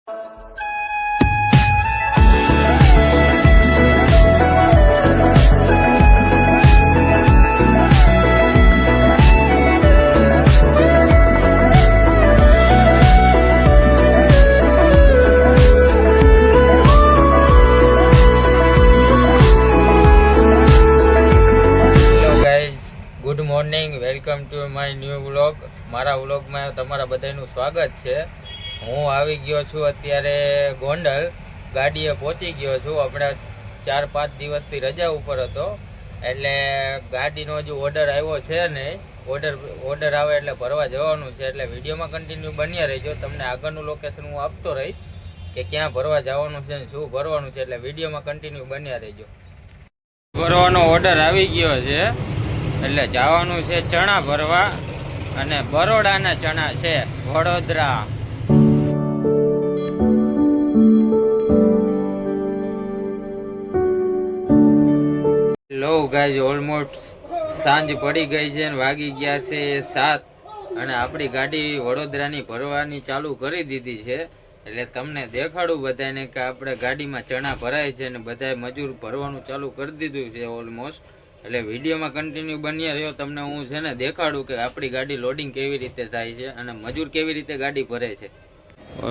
Good morning, welcome to my new vlog. મારા વ્લોગમાં તમારા બધાનું સ્વાગત છે. હું આવી ગયો છું અત્યારે ગોંડલ, ગાડીએ પહોંચી ગયો છું. આપણે 4-5 દિવસથી રજા ઉપર હતો, એટલે ગાડીનો હજુ ઓર્ડર આવ્યો છે નહીં. ઓર્ડર આવે એટલે ભરવા જવાનું છે, એટલે વિડીયોમાં કન્ટિન્યુ બન્યા રહેજો. તમને આગળનું લોકેશન હું આપતો રહીશ કે ક્યાં ભરવા જવાનું છે ને શું ભરવાનું છે, એટલે વિડીયોમાં કન્ટિન્યુ બન્યા રહેજો. ભરવાનો ઓર્ડર આવી ગયો છે, એટલે જવાનું છે ચણા ભરવા, અને બરોડાના ચણા છે, વડોદરા. લો ગાઈઝ, ઓલમોસ્ટ સાંજ પડી ગઈ છે ને વાગી ગયા છે 7, અને આપણી ગાડી વડોદરાની ભરવાની ચાલુ કરી દીધી છે. એટલે તમને દેખાડું બધાને કે આપણે ગાડીમાં ચણા ભરાય છે ને બધાએ મજૂર ભરવાનું ચાલુ કરી દીધું છે ઓલમોસ્ટ. એટલે વિડીયોમાં કન્ટિન્યુ બન્યા રહ્યો. તમને હું છે ને દેખાડું કે આપણી ગાડી લોડિંગ કેવી રીતે થાય છે અને મજૂર કેવી રીતે ગાડી ભરે છે.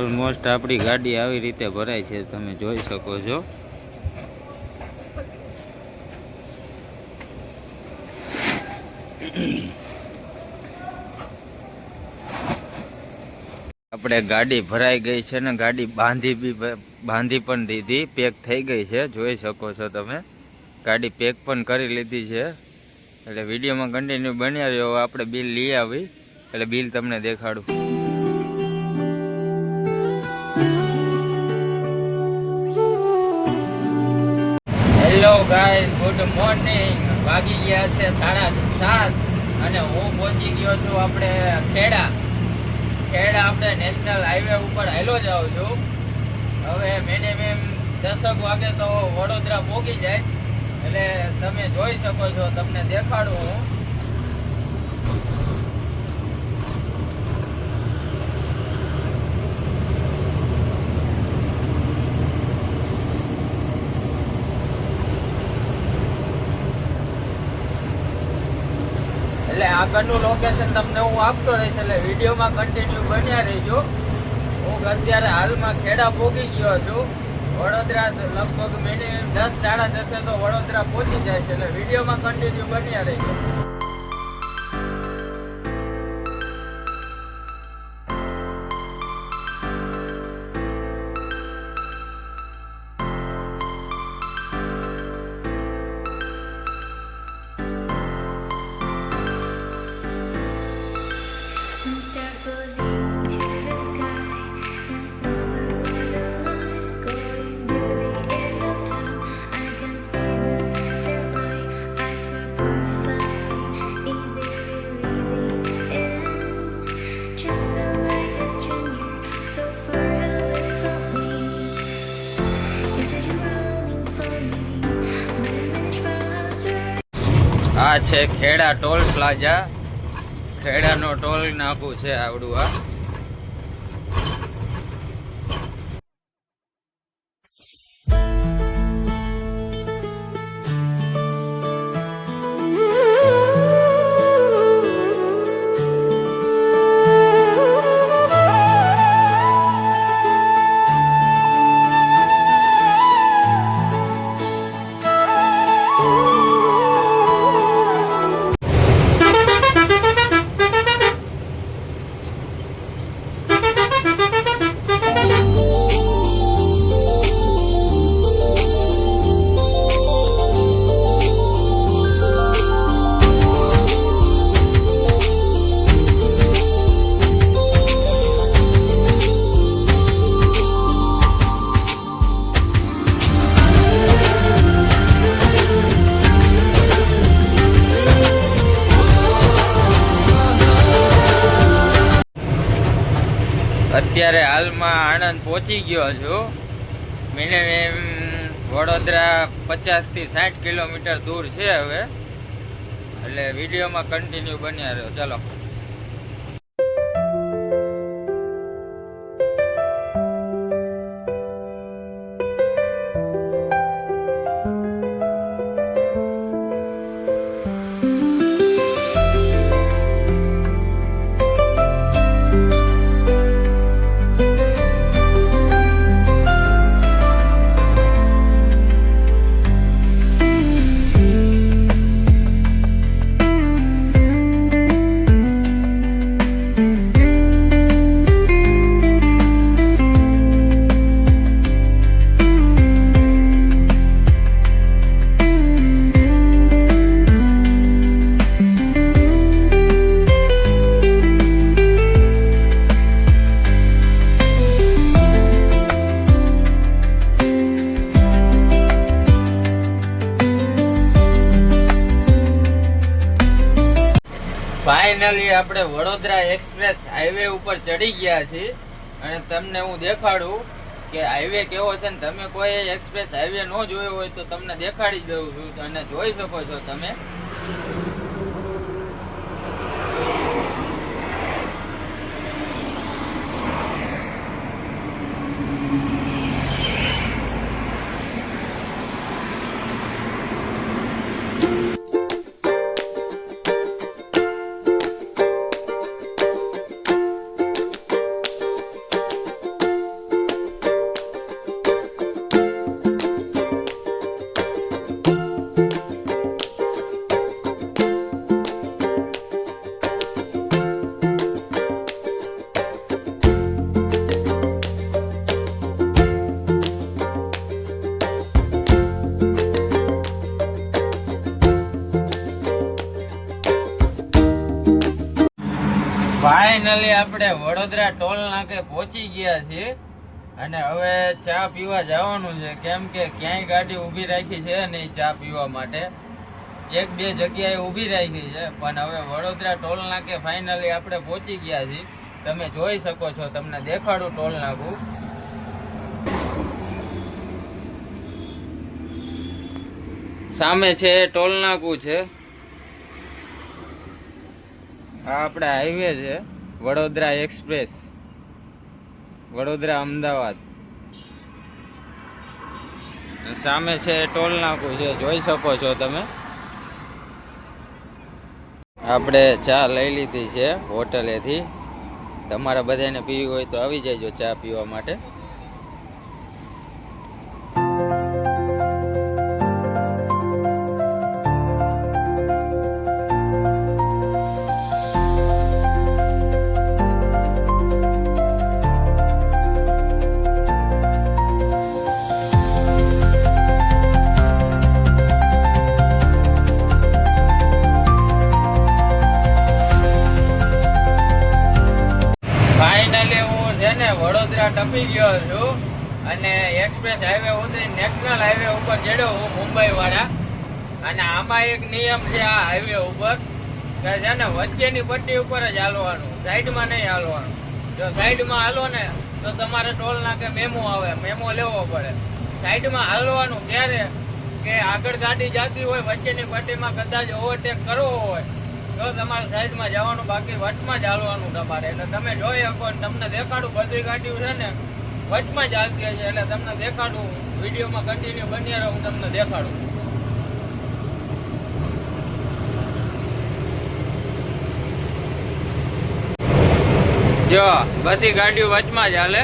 ઓલમોસ્ટ આપણી ગાડી આવી રીતે ભરાય છે, તમે જોઈ શકો છો. આપણે ગાડી ભરાઈ ગઈ છે ને ગાડી બાંધી પણ દીધી, પેક થઈ ગઈ છે, જોઈ શકો છો તમે. ગાડી પેક પણ કરી લીધી છે. એટલે વિડીયોમાં કન્ટિન્યુ બન્યા રહ્યો. આપણે બિલ લઈ આવી, એટલે બિલ તમને દેખાડું. Hello guys, good morning. વાગી ગયા છે 7:30, અને હું પહોંચી ગયો છું આપણે ખેડા. આપણે નેશનલ હાઈવે ઉપર હાલો જાઉં છું. હવે મિનિમમ 10 વાગે તો વડોદરા પહોંચી જાય. એટલે તમે જોઈ શકો છો, તમને દેખાડું હું. એટલે આગળનું લોકેશન તમને હું આપતો રહીશ, એટલે વિડીયોમાં કન્ટિન્યુ બન્યા રહેજો. હું અત્યારે હાલમાં ખેડા પહોંચી ગયો છું. વડોદરા લગભગ મિનિમમ 10-10:30 તો વડોદરા પહોંચી જાય છે, એટલે વિડીયોમાં કન્ટિન્યુ બન્યા રહેજો. આ છે ખેડા ટોલ પ્લાઝા. ખેડાનો ટોલ નાકું છે આવડું આ. અત્યારે હાલમાં આણંદ પહોંચી ગયો છું. મિનિમમ વડોદરા 50 થી 60 કિલોમીટર દૂર છે હવે. એટલે વિડીયોમાં કન્ટિન્યુ બન્યા રહ્યો. ચાલો. ફાઇનલી આપણે વડોદરા એક્સપ્રેસ હાઈવે ઉપર ચડી ગયા છીએ અને તમને હું દેખાડું કે હાઈવે કેવો છે ને તમે કોઈ એક્સપ્રેસ હાઈવે ન જોયો હોય તો તમને દેખાડી દઉં છું અને જોઈ શકો છો તમે. ફાઇનલી આપણે વડોદરા ટોલ નાકે પહોંચી ગયા છીએ અને હવે ચા પીવા જવાનું છે, કેમ કે ક્યાંય ગાડી ઊભી રાખી છે નહીં ચા પીવા માટે. એક બે જગ્યાએ ઊભી રાખી છે પણ હવે વડોદરા ટોલ નાકે ફાઇનલી આપણે પહોંચી ગયા છીએ. તમે જોઈ શકો છો, તમને દેખાડું ટોલ નાકું. સામે છે ટોલ નાકું છે. આ આપણે હાઈવે છે વડોદરા એક્સપ્રેસ, વડોદરા અમદાવાદ. સામે છે ટોલ નાકું છે, જોઈ શકો છો તમે. આપણે ચા લઈ લીધી છે હોટલેથી. તમારે બધાને પીવી હોય તો આવી જાયજો ચા પીવા માટે. વડોદરા ટપી ગયો છું અને એક્સપ્રેસ હાઈવે ઉતરી નેશનલ હાઈવે ઉપર ચડ્યો હું મુંબઈ વાળા. અને આમાં એક નિયમ છે આ હાઈવે ઉપર કે છે ને વચ્ચેની પટ્ટી ઉપર જ હાલવાનું, સાઈડમાં નહીં હાલવાનું. જો સાઈડમાં હાલો ને તો તમારે ટોલ નાકે મેમો આવે, મેમો લેવો પડે. સાઈડમાં હાલવાનું ક્યારે કે આગળ ગાડી જતી હોય વચ્ચેની પટ્ટીમાં કદાચ ઓવરટેક કરવો હોય તો તમારે સાઈડમાં જવાનું, બાકી વચમાં જ હાલવાનું તમારે. એટલે તમે જોઈ શકો ને તમને દેખાડું, બધી ગાડીઓ છે ને વચમાં જ હાલતી હોય છે. એટલે તમને દેખાડું, વિડીયોમાં કન્ટિન્યુ બન્યા રહો, હું તમને દેખાડું. જો બધી ગાડીઓ વચમાં જ હાલે.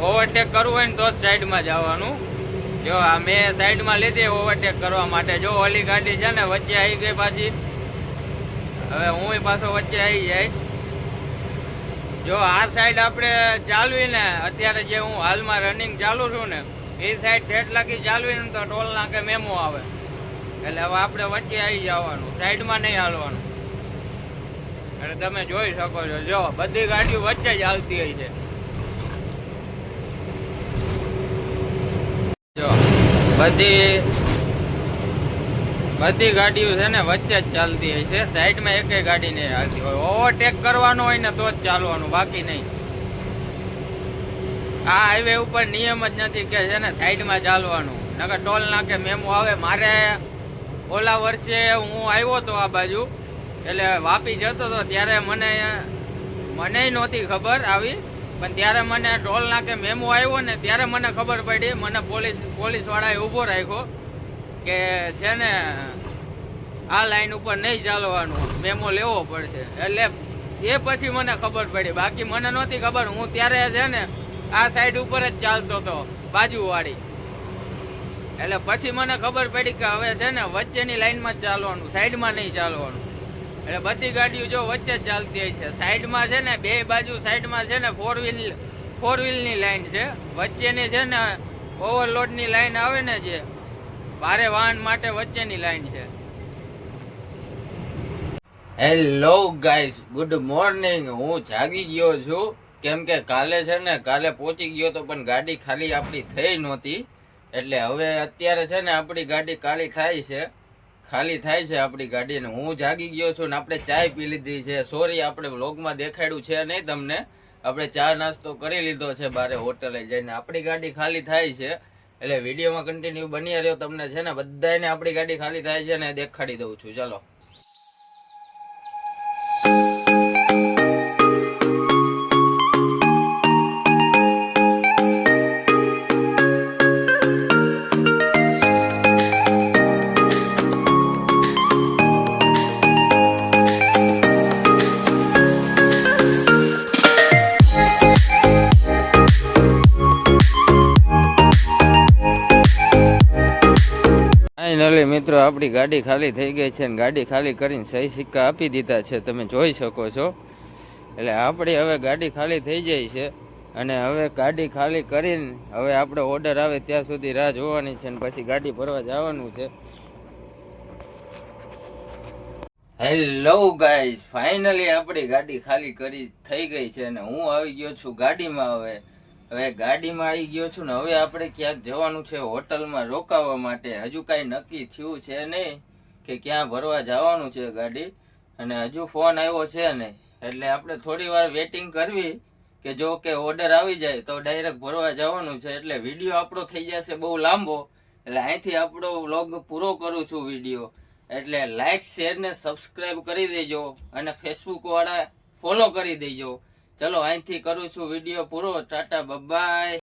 ઓવરટેક કરવું હોય ને તો જ સાઈડમાં જવાનું. જો આ મેં સાઈડમાં લીધી ઓવરટેક કરવા માટે. જો ઓલી ગાડી છે ને વચ્ચે આવી ગઈ પાછી, હવે હું પાછો વચ્ચે આવી જાય. જો આ સાઈડ આપણે ચાલવી ને અત્યારે જે હું હાલમાં રનિંગ ચાલુ છું ને એ સાઈડ ઠેઠ લાગી ચાલવી ને તો ટોલ નાકે મેમો આવે. એટલે હવે આપણે વચ્ચે આવી જવાનું, સાઈડમાં નહીં હાલવાનું. એટલે તમે જોઈ શકો છો, જો બધી ગાડીઓ વચ્ચે જ હાલતી હોય છે. જો બધી ગાડીઓ છે ને વચ્ચે જ ચાલતી હોય છે, સાઈડમાં એકેય ગાડી નહીં હાલતી હોય. ઓવરટેક કરવાનો હોય ને તો જ ચાલવાનું, બાકી નહીં. આ હાઈવે ઉપર નિયમ જ નથી કે છે ને સાઈડમાં ચાલવાનું, નકર ટોલ નાકે મેમો આવે. મારે ઓલા વર્ષે હું આવ્યો હતો આ બાજુ, એટલે વાપી જતો હતો ત્યારે મને નહોતી ખબર આવી, પણ ત્યારે મને ટોલ નાકે મેમો આવ્યો ને ત્યારે મને ખબર પડી. મને પોલીસ વાળાએ ઊભો રાખ્યો કે છે ને આ લાઈન ઉપર નહીં ચાલવાનું, મેમો લેવો પડશે. એટલે એ પછી મને ખબર પડી, બાકી મને નહોતી ખબર. હું ત્યારે છે ને આ સાઈડ ઉપર જ ચાલતો હતો બાજુવાળી. એટલે પછી મને ખબર પડી કે હવે છે ને વચ્ચેની લાઈનમાં જ ચાલવાનું, સાઈડમાં નહીં ચાલવાનું. એટલે બધી ગાડીઓ જો વચ્ચે જ ચાલતી હોય છે. સાઈડમાં છે ને બે બાજુ સાઈડમાં છે ને ફોર વ્હીલની લાઈન છે, વચ્ચેની છે ને ઓવરલોડની લાઈન આવે ને જે ભારે વાહન માટે વચ્ચેની લાઈન છે. Hello guys, good morning. હું જાગી ગયો છું કેમ કે કાલે પહોંચી ગયો તો પણ ગાડી ખાલી આપણી થઈ નહોતી. એટલે હવે અત્યારે છે ને આપણી ગાડી ખાલી થાય છે ખાલી થાય છે આપણી ગાડી, ને હું જાગી ગયો છું ને આપણે ચાય પી લીધી છે. સોરી આપણે વ્લોગમાં દેખાડ્યું છે નહીં તમને, આપણે ચા નાસ્તો કરી લીધો છે બારે હોટલે જઈને. આપણી ગાડી ખાલી થાય છે એટલે વિડીયોમાં કન્ટિન્યુ બની રહ્યો. તમને છે ને બધાને આપણી ગાડી ખાલી થાય છે ને દેખાડી દઉં છું. ચાલો. ફાઇનલી મિત્રો આપણી ગાડી ખાલી થઈ ગઈ છે, ને ગાડી ખાલી કરીને સહી સિક્કા આપી દીધા છે, તમે જોઈ શકો છો. એટલે આપણી હવે ગાડી ખાલી થઈ જાય છે, અને હવે ગાડી ખાલી કરીને હવે આપણે ઓર્ડર આવે ત્યાં સુધી રાહ જોવાની છે, ને પછી ગાડી ભરવા જવાનું છે. હેલો ગાઈઝ, ફાઇનલી આપણી ગાડી ખાલી થઈ ગઈ છે, અને હું આવી ગયો છું ગાડીમાં. હવે ગાડીમાં આવી ગયો છું ને હવે આપણે ક્યાંક જવાનું છે હોટલમાં રોકાવા માટે. હજુ કાંઈ નક્કી થયું છે નહીં કે ક્યાં ભરવા જવાનું છે ગાડી, અને હજુ ફોન આવ્યો છે ને એટલે આપણે થોડી વાર વેટિંગ કરવી કે જો કે ઓર્ડર આવી જાય તો ડાયરેક્ટ ભરવા જવાનું છે. એટલે વિડીયો આપણો થઈ જશે બહુ લાંબો, એટલે અહીંથી આપણો વ્લોગ પૂરો કરું છું વિડીયો. એટલે લાઈક શેર ને સબસ્ક્રાઈબ કરી દેજો, અને ફેસબુક વાળા ફોલો કરી દેજો. ચલો અહીંથી કરું છું વિડીયો પૂરો. ટાટા બાય.